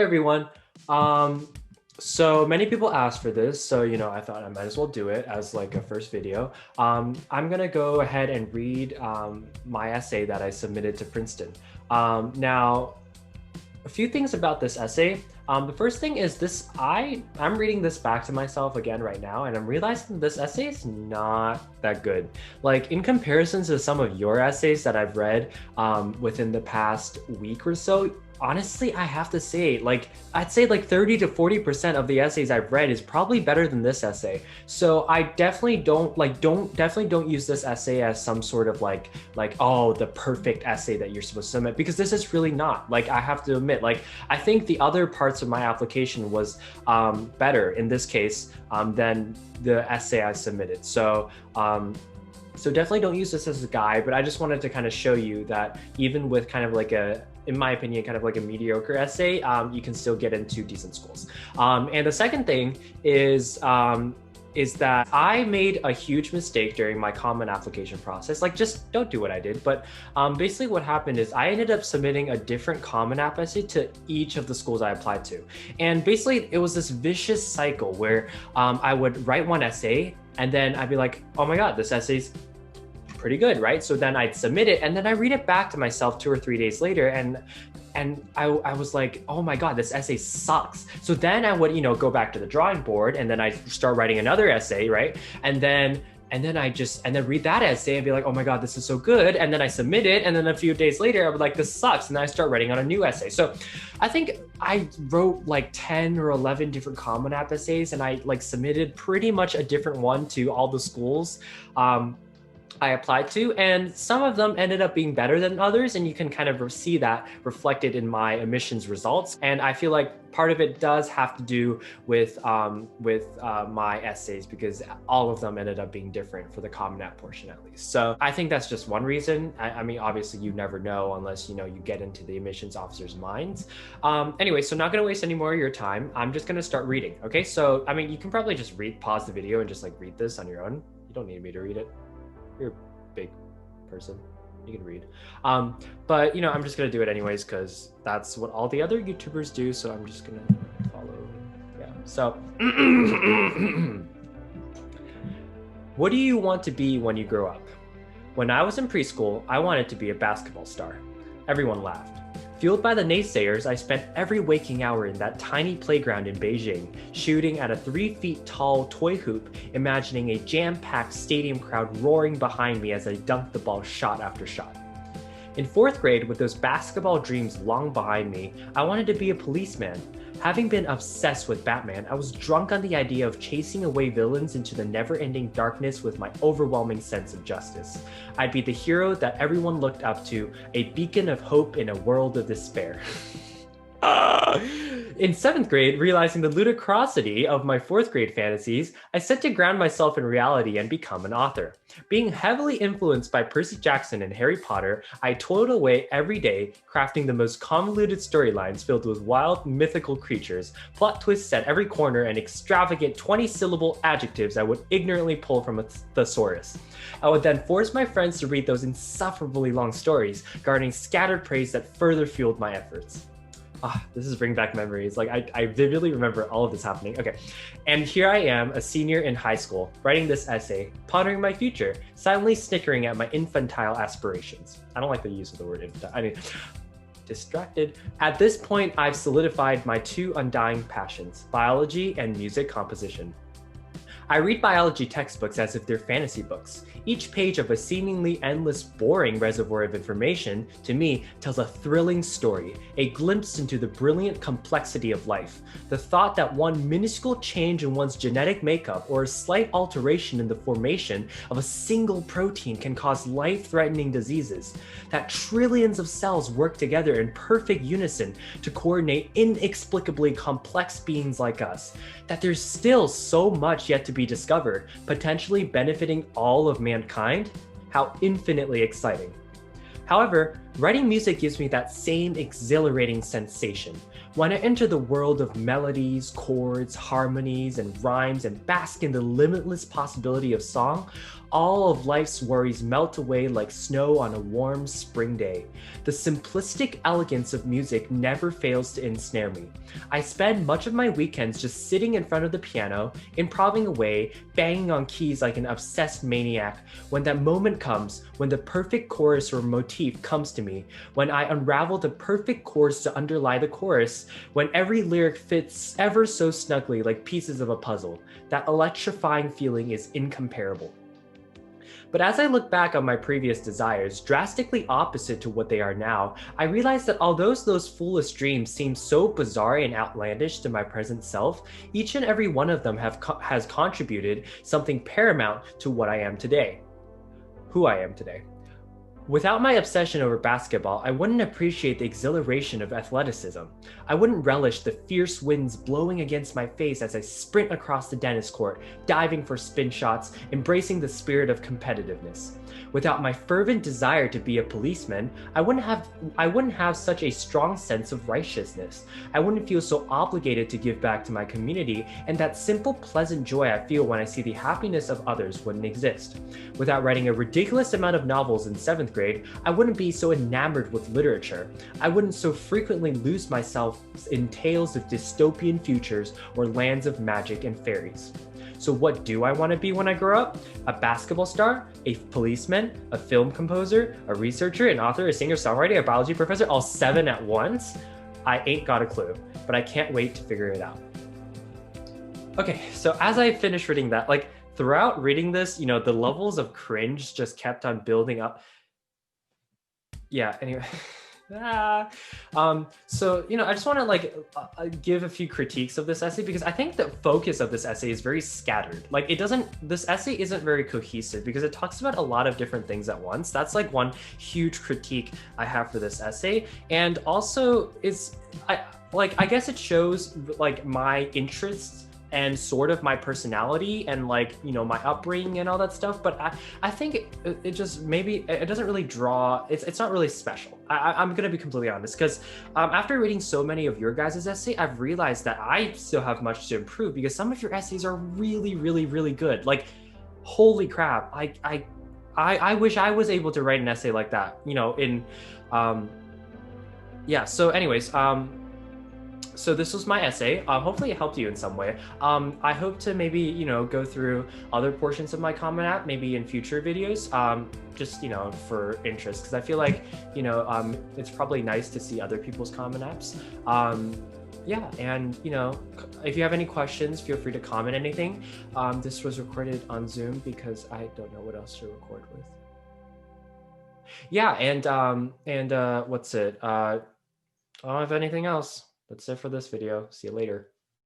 Hey everyone. Um, so many people asked for this, so I thought I might as well do it as like a first video. I'm gonna go ahead and read my essay that I submitted to Princeton. Now, a few things about this essay. The first thing is I'm reading this back to myself again right now, and I'm realizing this essay is not that good. Like in comparison to some of your essays that I've read within the past week or so, honestly, I have to say, I'd say like 30 to 40% of the essays I've read is probably better than this essay. So I definitely don't use this essay as some sort of oh, the perfect essay that you're supposed to submit, because this is really not. Like, I have to admit, I think the other parts of my application was better in this case than the essay I submitted. So definitely don't use this as a guide, but I just wanted to kind of show you that even with kind of like in my opinion, kind of like a mediocre essay, you can still get into decent schools. And the second thing is that I made a huge mistake during my common application process. Like, just don't do what I did. But basically what happened is I ended up submitting a different common app essay to each of the schools I applied to. And basically it was this vicious cycle where I would write one essay and then I'd be like, oh my God, this essay's pretty good, right? So then I'd submit it and then I read it back to myself 2 or 3 days later and I was like, oh my God, this essay sucks. So then I would, go back to the drawing board and then I start writing another essay, right? And then read that essay and be like, oh my God, this is so good. And then I submit it. And then a few days later, I would like, this sucks. And then I start writing on a new essay. So I think I wrote like 10 or 11 different Common App essays, and I submitted pretty much a different one to all the schools I applied to, and some of them ended up being better than others, and you can kind of see that reflected in my admissions results. And I feel like part of it does have to do with my essays, because all of them ended up being different for the Common App portion at least. So I think that's just one reason. I mean, obviously you never know unless you get into the admissions officer's minds. Anyway, so not gonna waste any more of your time. I'm just gonna start reading. Okay, so I mean, you can probably just pause the video and just read this on your own. You don't need me to read it. You're a big person, you can read. But I'm just gonna do it anyways because that's what all the other YouTubers do, so I'm just gonna follow. Yeah, so what do you want to be when you grow up? When I was in preschool, I wanted to be a basketball star. Everyone laughed. Fueled by the naysayers, I spent every waking hour in that tiny playground in Beijing, shooting at a 3 feet tall toy hoop, imagining a jam-packed stadium crowd roaring behind me as I dunked the ball shot after shot. In 4th grade, with those basketball dreams long behind me, I wanted to be a policeman. Having been obsessed with Batman, I was drunk on the idea of chasing away villains into the never-ending darkness with my overwhelming sense of justice. I'd be the hero that everyone looked up to, a beacon of hope in a world of despair. In 7th grade, realizing the ludicrosity of my 4th grade fantasies, I set to ground myself in reality and become an author. Being heavily influenced by Percy Jackson and Harry Potter, I toiled away every day, crafting the most convoluted storylines filled with wild, mythical creatures, plot twists at every corner, and extravagant 20-syllable adjectives I would ignorantly pull from a thesaurus. I would then force my friends to read those insufferably long stories, garnering scattered praise that further fueled my efforts. This is bringing back memories. I vividly remember all of this happening. Okay, and here I am, a senior in high school, writing this essay, pondering my future, silently snickering at my infantile aspirations. I don't like the use of the word infantile. I mean, distracted. At this point, I've solidified my 2 undying passions, biology and music composition. I read biology textbooks as if they're fantasy books. Each page of a seemingly endless, boring reservoir of information, to me, tells a thrilling story, a glimpse into the brilliant complexity of life. The thought that one minuscule change in one's genetic makeup or a slight alteration in the formation of a single protein can cause life-threatening diseases. That trillions of cells work together in perfect unison to coordinate inexplicably complex beings like us. That there's still so much yet to be discovered, potentially benefiting all of mankind. How infinitely exciting. However, writing music gives me that same exhilarating sensation. When I enter the world of melodies, chords, harmonies, and rhymes and bask in the limitless possibility of song, all of life's worries melt away like snow on a warm spring day. The simplistic elegance of music never fails to ensnare me. I spend much of my weekends just sitting in front of the piano, improvising away, banging on keys like an obsessed maniac. When that moment comes, when the perfect chorus or motif comes to me, when I unravel the perfect chords to underlie the chorus, when every lyric fits ever so snugly like pieces of a puzzle, that electrifying feeling is incomparable. But as I look back on my previous desires, drastically opposite to what they are now, I realize that although those foolish dreams seem so bizarre and outlandish to my present self, each and every one of them has contributed something paramount to what I am today, who I am today. Without my obsession over basketball, I wouldn't appreciate the exhilaration of athleticism. I wouldn't relish the fierce winds blowing against my face as I sprint across the tennis court, diving for spin shots, embracing the spirit of competitiveness. Without my fervent desire to be a policeman, I wouldn't have such a strong sense of righteousness. I wouldn't feel so obligated to give back to my community, and that simple pleasant joy I feel when I see the happiness of others wouldn't exist. Without writing a ridiculous amount of novels in 7th grade, I wouldn't be so enamored with literature. I wouldn't so frequently lose myself in tales of dystopian futures or lands of magic and fairies. So what do I want to be when I grow up? A basketball star, a policeman, a film composer, a researcher, an author, a singer-songwriter, a biology professor, all 7 at once? I ain't got a clue, but I can't wait to figure it out. Okay, so as I finished reading that, like throughout reading this, the levels of cringe just kept on building up. Yeah, anyway. So I just want to give a few critiques of this essay, because I think the focus of this essay is very scattered. This essay isn't very cohesive because it talks about a lot of different things at once. That's like one huge critique I have for this essay. And also I guess it shows like my interests and sort of my personality and my upbringing and all that stuff. But I think it just maybe it doesn't really draw, it's not really special. I'm gonna be completely honest, because after reading so many of your guys' essay, I've realized that I still have much to improve, because some of your essays are really, really, really good. Like, holy crap. I wish I was able to write an essay like that, yeah, so anyways, so this was my essay. Hopefully it helped you in some way. I hope to maybe, go through other portions of my Common App, maybe in future videos, just, for interest, because I feel like, it's probably nice to see other people's Common Apps. Yeah, and, if you have any questions, feel free to comment anything. This was recorded on Zoom because I don't know what else to record with. Yeah, and what's it? I don't have anything else. That's it for this video. See you later.